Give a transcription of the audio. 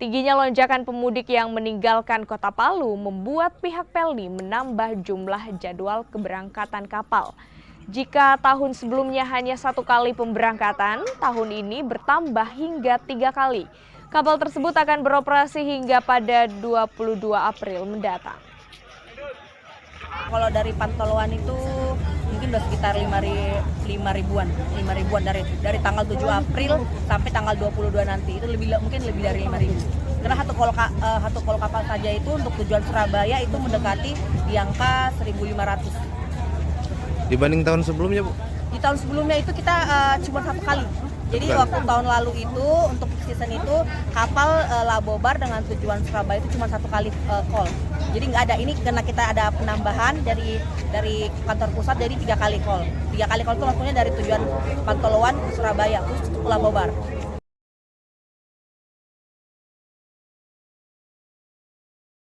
Tingginya lonjakan pemudik yang meninggalkan Kota Palu membuat pihak Pelni menambah jumlah jadwal keberangkatan kapal. Jika tahun sebelumnya hanya 1 kali pemberangkatan, tahun ini bertambah hingga 3 kali. Kapal tersebut akan beroperasi hingga pada 22 April mendatang. Kalau dari pantauan itu mungkin udah sekitar 5 ribuan dari tanggal 7 April sampai tanggal 22 nanti itu mungkin lebih dari 5 ribu. Karena satu kol kapal saja itu untuk tujuan Surabaya itu mendekati di angka 1.500. Dibanding tahun sebelumnya, Bu? Di tahun sebelumnya itu kita cuma 1 kali. Jadi waktu tahun lalu itu untuk season itu kapal Labobar dengan tujuan Surabaya itu cuma 1 kali call. Jadi nggak ada, ini karena kita ada penambahan dari kantor pusat jadi 3 kali call. 3 kali call itu langsungnya dari tujuan Pantoloan ke Surabaya khusus untuk Labobar.